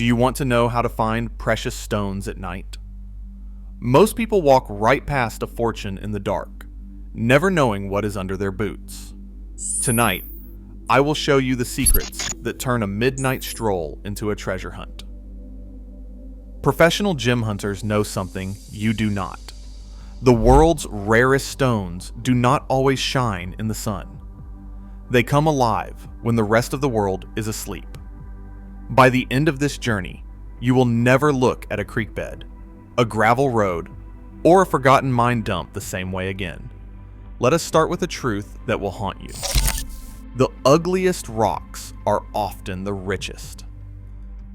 Do you want to know how to find precious stones at night? Most people walk right past a fortune in the dark, never knowing what is under their boots. Tonight, I will show you the secrets that turn a midnight stroll into a treasure hunt. Professional gem hunters know something you do not. The world's rarest stones do not always shine in the sun. They come alive when the rest of the world is asleep. By the end of this journey, you will never look at a creek bed, a gravel road, or a forgotten mine dump the same way again. Let us start with a truth that will haunt you. The ugliest rocks are often the richest.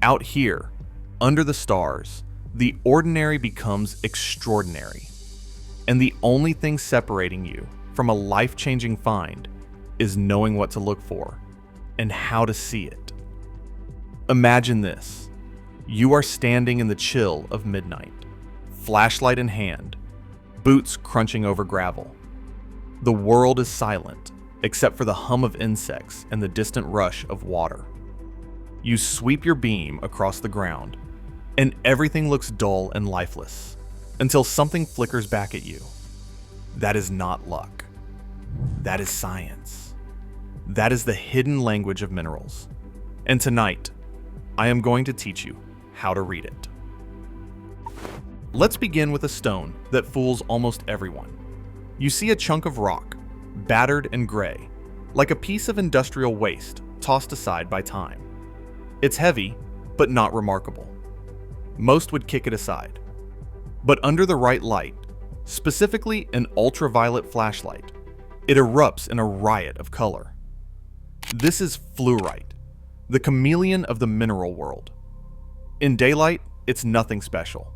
Out here, under the stars, the ordinary becomes extraordinary. And the only thing separating you from a life-changing find is knowing what to look for and how to see it. Imagine this. You are standing in the chill of midnight, flashlight in hand, boots crunching over gravel. The world is silent, except for the hum of insects and the distant rush of water. You sweep your beam across the ground, and everything looks dull and lifeless, until something flickers back at you. That is not luck. That is science. That is the hidden language of minerals. And tonight, I am going to teach you how to read it. Let's begin with a stone that fools almost everyone. You see a chunk of rock, battered and gray, like a piece of industrial waste tossed aside by time. It's heavy, but not remarkable. Most would kick it aside. But under the right light, specifically an ultraviolet flashlight, it erupts in a riot of color. This is fluorite, the chameleon of the mineral world. In daylight, it's nothing special.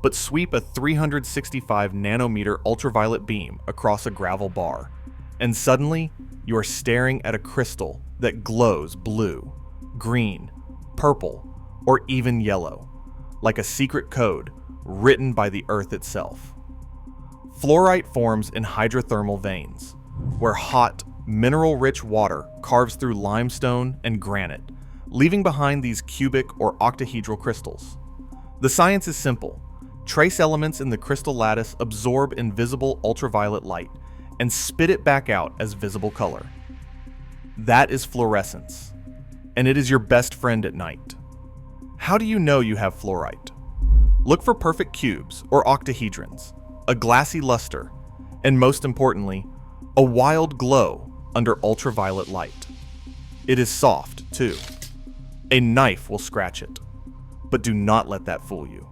But sweep a 365 nanometer ultraviolet beam across a gravel bar, and suddenly you are staring at a crystal that glows blue, green, purple, or even yellow, like a secret code written by the earth itself. Fluorite forms in hydrothermal veins, where hot, mineral-rich water carves through limestone and granite, leaving behind these cubic or octahedral crystals. The science is simple. Trace elements in the crystal lattice absorb invisible ultraviolet light and spit it back out as visible color. That is fluorescence, and it is your best friend at night. How do you know you have fluorite? Look for perfect cubes or octahedrons, a glassy luster, and most importantly, a wild glow under ultraviolet light. It is soft, too. A knife will scratch it. But do not let that fool you.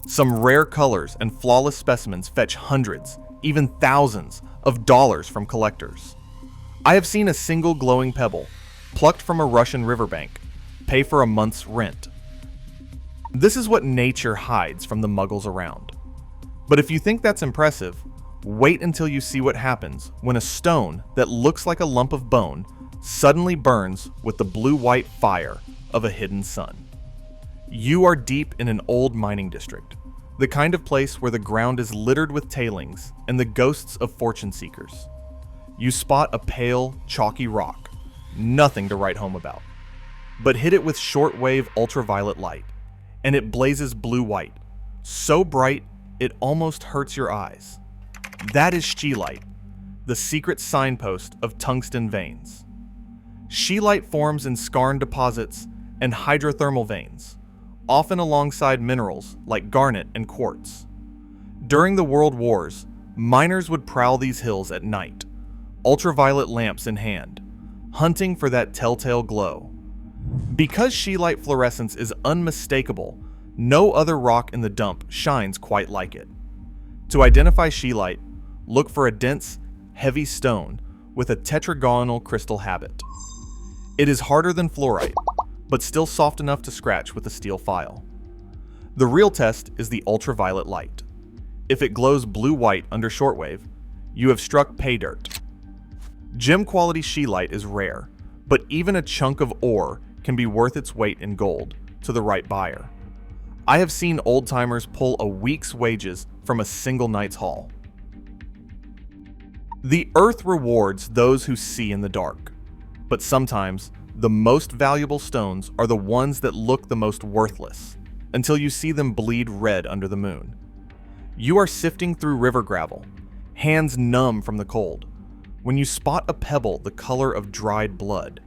Some rare colors and flawless specimens fetch hundreds, even thousands, of dollars from collectors. I have seen a single glowing pebble, plucked from a Russian riverbank, pay for a month's rent. This is what nature hides from the muggles around. But if you think that's impressive, wait until you see what happens when a stone that looks like a lump of bone suddenly burns with the blue-white fire of a hidden sun. You are deep in an old mining district, the kind of place where the ground is littered with tailings and the ghosts of fortune seekers. You spot a pale, chalky rock, nothing to write home about, but hit it with shortwave ultraviolet light, and it blazes blue-white, so bright it almost hurts your eyes. That is scheelite, the secret signpost of tungsten veins. Sheelite forms in skarn deposits and hydrothermal veins, often alongside minerals like garnet and quartz. During the World Wars, miners would prowl these hills at night, ultraviolet lamps in hand, hunting for that telltale glow. Because scheelite fluorescence is unmistakable, no other rock in the dump shines quite like it. To identify scheelite, look for a dense, heavy stone with a tetragonal crystal habit. It is harder than fluorite, but still soft enough to scratch with a steel file. The real test is the ultraviolet light. If it glows blue-white under shortwave, you have struck pay dirt. Gem-quality scheelite is rare, but even a chunk of ore can be worth its weight in gold to the right buyer. I have seen old-timers pull a week's wages from a single night's haul. The earth rewards those who see in the dark, but sometimes The most valuable stones are the ones that look the most worthless, until you see them bleed red under the moon. You are sifting through river gravel, hands numb from the cold, when you spot a pebble the color of dried blood.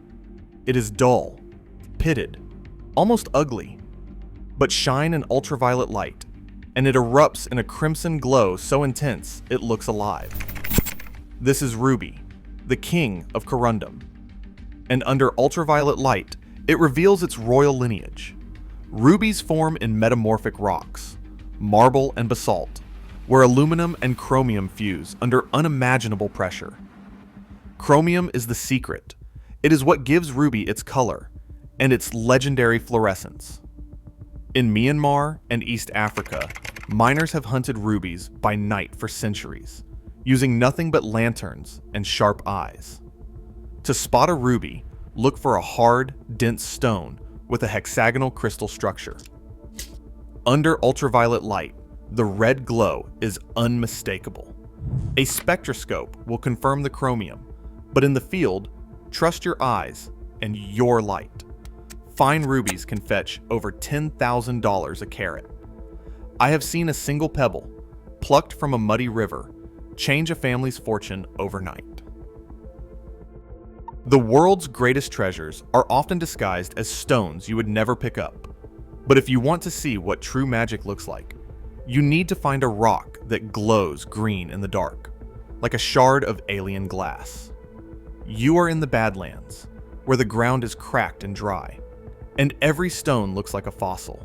It is dull, pitted, almost ugly, but shine in ultraviolet light, and it erupts in a crimson glow so intense it looks alive. This is ruby, the king of corundum, and under ultraviolet light, it reveals its royal lineage. Rubies form in metamorphic rocks, marble and basalt, where aluminum and chromium fuse under unimaginable pressure. Chromium is the secret. It is what gives ruby its color and its legendary fluorescence. In Myanmar and East Africa, miners have hunted rubies by night for centuries, using nothing but lanterns and sharp eyes. To spot a ruby, look for a hard, dense stone with a hexagonal crystal structure. Under ultraviolet light, the red glow is unmistakable. A spectroscope will confirm the chromium, but in the field, trust your eyes and your light. Fine rubies can fetch over $10,000 a carat. I have seen a single pebble, plucked from a muddy river, change a family's fortune overnight. The world's greatest treasures are often disguised as stones you would never pick up. But if you want to see what true magic looks like, you need to find a rock that glows green in the dark, like a shard of alien glass. You are in the Badlands, where the ground is cracked and dry, and every stone looks like a fossil.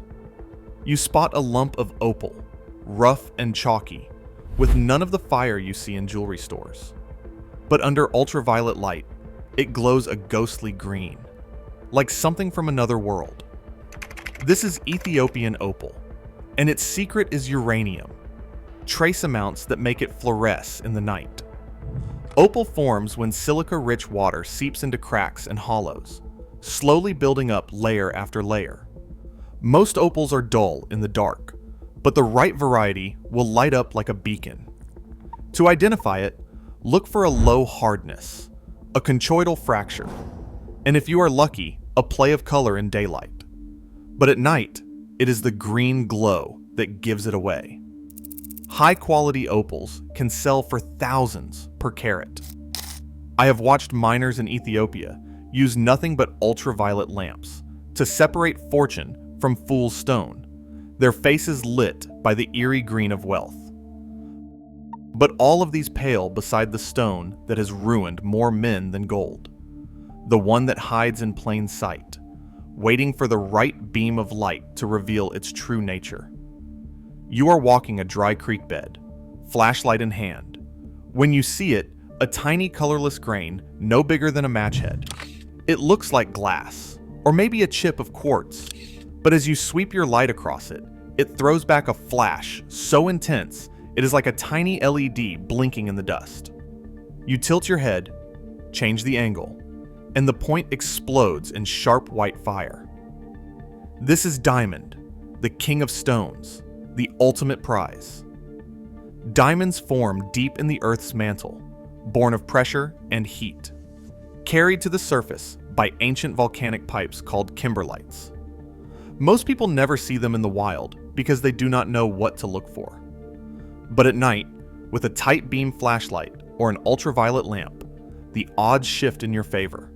You spot a lump of opal, rough and chalky, with none of the fire you see in jewelry stores. But under ultraviolet light, it glows a ghostly green, like something from another world. This is Ethiopian opal, and its secret is uranium, trace amounts that make it fluoresce in the night. Opal forms when silica-rich water seeps into cracks and hollows, slowly building up layer after layer. Most opals are dull in the dark, but the right variety will light up like a beacon. To identify it, look for a low hardness, a conchoidal fracture, and if you are lucky, a play of color in daylight. But at night, it is the green glow that gives it away. High-quality opals can sell for thousands per carat. I have watched miners in Ethiopia use nothing but ultraviolet lamps to separate fortune from fool's stone, their faces lit by the eerie green of wealth. But all of these pale beside the stone that has ruined more men than gold, the one that hides in plain sight, waiting for the right beam of light to reveal its true nature. You are walking a dry creek bed, flashlight in hand. When you see it, a tiny colorless grain no bigger than a match head. It looks like glass, or maybe a chip of quartz, but as you sweep your light across it, it throws back a flash so intense it is like a tiny LED blinking in the dust. You tilt your head, change the angle, and the point explodes in sharp white fire. This is diamond, the king of stones, the ultimate prize. Diamonds form deep in the Earth's mantle, born of pressure and heat, carried to the surface by ancient volcanic pipes called kimberlites. Most people never see them in the wild because they do not know what to look for. But at night, with a tight beam flashlight or an ultraviolet lamp, the odds shift in your favor.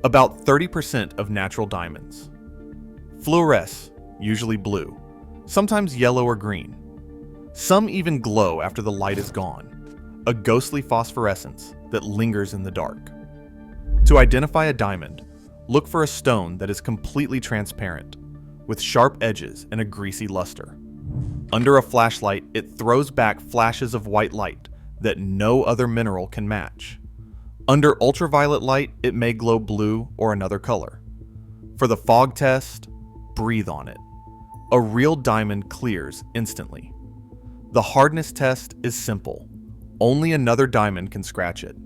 About 30% of natural diamonds. Fluoresce, usually blue, sometimes yellow or green. Some even glow after the light is gone, a ghostly phosphorescence that lingers in the dark. To identify a diamond, look for a stone that is completely transparent, with sharp edges and a greasy luster. Under a flashlight, it throws back flashes of white light that no other mineral can match. Under ultraviolet light, it may glow blue or another color. For the fog test, breathe on it. A real diamond clears instantly. The hardness test is simple. Only another diamond can scratch it.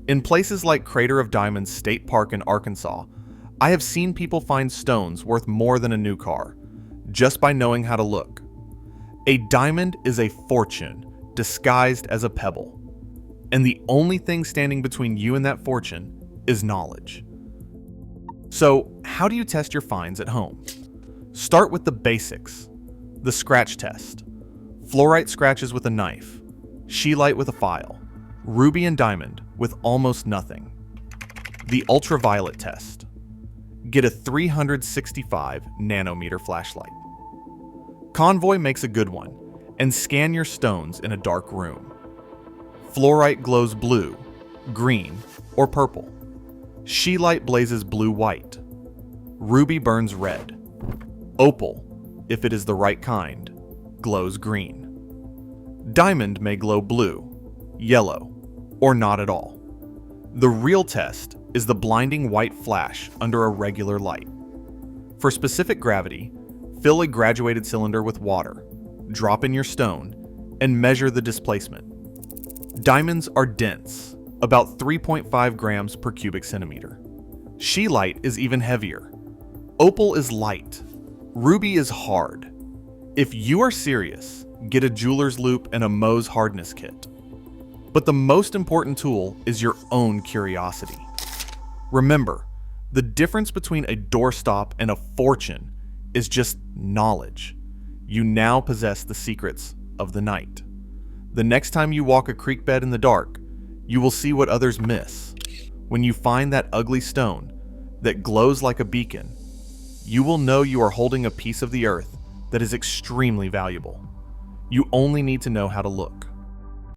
In places like Crater of Diamonds State Park in Arkansas, I have seen people find stones worth more than a new car, just by knowing how to look. A diamond is a fortune disguised as a pebble, and the only thing standing between you and that fortune is knowledge. So, how do you test your finds at home? Start with the basics. The scratch test. Fluorite scratches with a knife. Scheelite with a file. Ruby and diamond with almost nothing. The ultraviolet test. Get a 365 nanometer flashlight. Convoy makes a good one, and scan your stones in a dark room. Fluorite glows blue, green, or purple. Scheelite blazes blue-white. Ruby burns red. Opal, if it is the right kind, glows green. Diamond may glow blue, yellow, or not at all. The real test is the blinding white flash under a regular light. For specific gravity, fill a graduated cylinder with water, drop in your stone, and measure the displacement. Diamonds are dense, about 3.5 grams per cubic centimeter. Scheelite is even heavier. Opal is light. Ruby is hard. If you are serious, get a jeweler's loupe and a Mohs hardness kit. But the most important tool is your own curiosity. Remember, the difference between a doorstop and a fortune is just knowledge. You now possess the secrets of the night. The next time you walk a creek bed in the dark, you will see what others miss. When you find that ugly stone that glows like a beacon, you will know you are holding a piece of the earth that is extremely valuable. You only need to know how to look.